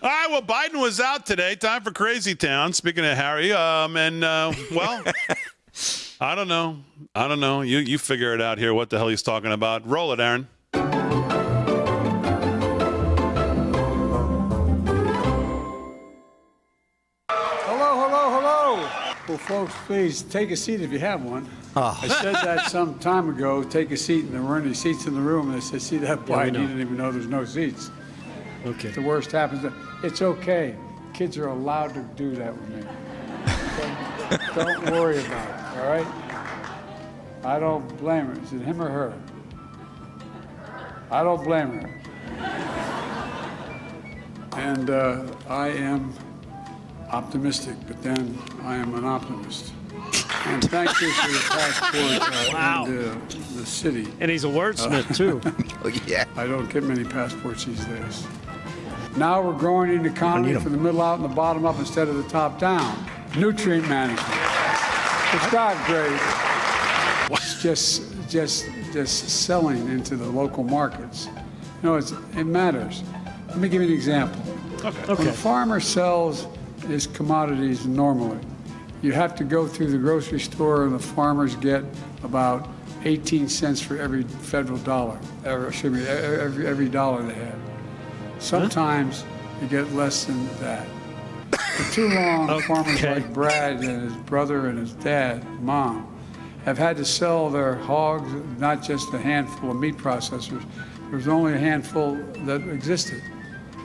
right, well, Biden was out today. Time for Crazytown. Speaking of Harry, well, I don't know. You figure it out here. What the hell he's talking about? Roll it, Aaron. Hello. Well, folks, please take a seat if you have one. Oh. I said that some time ago, take a seat, and there weren't any seats in the room. And I said, see that Biden, he didn't even know there's no seats. Okay. If the worst happens, it's okay. Kids are allowed to do that with me. So don't worry about it, all right? I don't blame her. Is it him or her? I don't blame her. And I am optimistic, but then I am an optimist. And thank you for the passport Wow. in the city. And he's a wordsmith, too. Oh, yeah. I don't get many passports these days. Now we're growing an economy from the middle out and the bottom up instead of the top down. Nutrient management. It's not great. It's just selling into the local markets. You know, it matters. Let me give you an example. Okay. When a farmer sells his commodities normally, you have to go through the grocery store, and the farmers get about 18 cents for every federal dollar, every dollar they have. Sometimes you get less than that. For too long, farmers like Brad and his brother and his dad, mom, have had to sell their hogs, not just a handful of meat processors. There was only a handful that existed.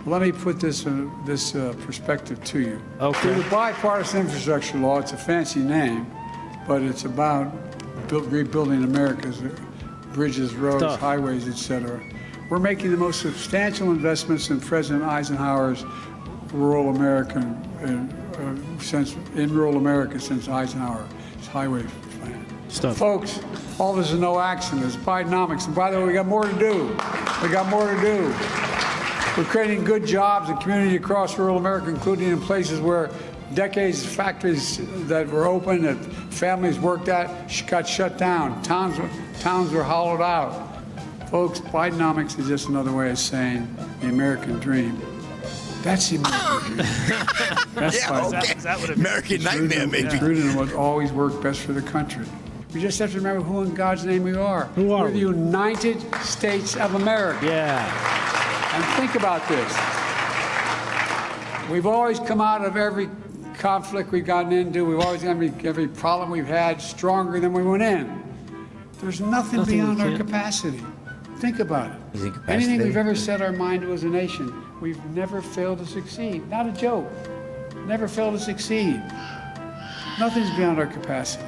Let me put this perspective to you. Okay. The bipartisan infrastructure law, it's a fancy name, but it's about rebuilding America's bridges, roads, highways, etc. We're making the most substantial investments in President Eisenhower's rural America since Eisenhower's highway plan. Folks, all this is no accident. It's Bidenomics. And by the way, we got more to do. We're creating good jobs and community across rural America, including in places where decades factories that were open, that families worked at, got shut down. Towns were hollowed out. Folks, Bidenomics is just another way of saying the American dream. That's the American dream. That's Is that what American nightmare, maybe? It's rooted in what always worked best for the country. We just have to remember who in God's name we are. Who are We're the United States of America. Yeah. And think about this. We've always come out of every conflict we've gotten into, we've always got every problem we've had stronger than we went in. There's nothing beyond our capacity. Think about it. Anything we've ever set our mind to as a nation, we've never failed to succeed. Not a joke. Never failed to succeed. Nothing's beyond our capacity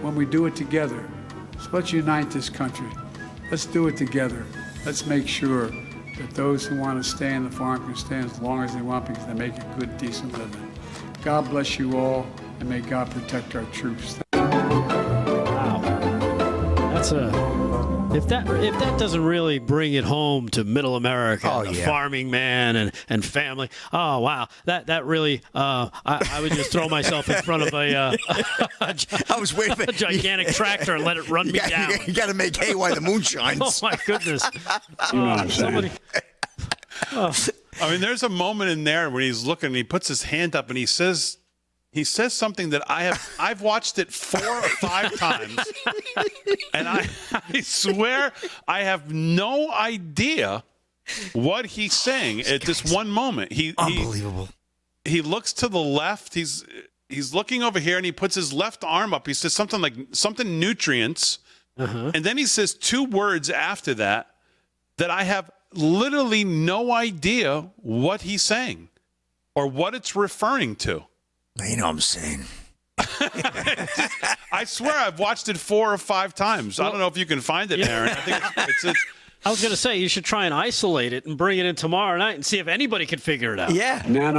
when we do it together. So let's unite this country. Let's do it together. Let's make sure that those who want to stay in the farm can stay as long as they want because they make a good, decent living. God bless you all, and may God protect our troops. Wow. That's if that doesn't really bring it home to middle America, the farming man and family. Oh wow, that really I would just throw myself in front of a gigantic tractor and let it run me down. You got to make hay while the moon shines. Oh my goodness! Somebody. I mean, there's a moment in there when he's looking, and he puts his hand up, and he says something that I've watched it 4 or 5 times, and I swear I have no idea what he's saying at this one moment. Unbelievable. He looks to the left. He's looking over here, and he puts his left arm up. He says something nutrients, and then he says 2 words after that I have literally no idea what he's saying or what it's referring to. You know what I'm saying. I swear I've watched it 4 or 5 times. I don't know if you can find it, Aaron. I think it's I was going to say, you should try and isolate it and bring it in tomorrow night and see if anybody could figure it out. Yeah. No, I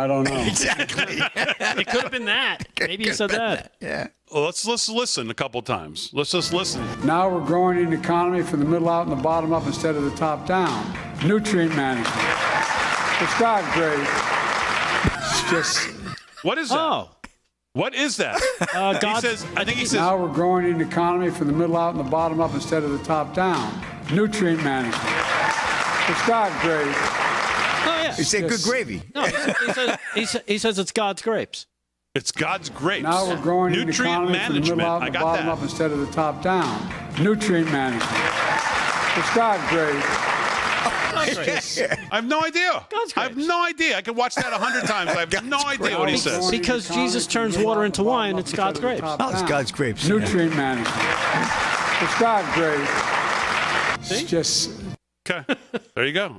don't know. Exactly. It could have been that. Maybe you said that. Yeah. Well, let's listen a couple times. Let's just listen. Now we're growing an economy from the middle out and the bottom up instead of the top down. Nutrient management. It's not great. It's just... What is that? Oh. What is that? I think he says... Now we're growing an economy from the middle out and the bottom up instead of the top down. Nutrient management. It's not great. Oh, yeah. He said good gravy. No, he says it's God's grapes. It's God's grapes. Now we're growing an Nutrient economy from the management. middle out I and the got bottom that. up instead of the top down. Nutrient management. It's God's grape. I have no idea. God's I have grapes. no idea. I could watch that 100 times. I have no idea what he says. Because Jesus turns water into wine, it's God's grapes. Oh, it's God's grapes. Nutrient management. It's God's grape. It's just Okay. There you go.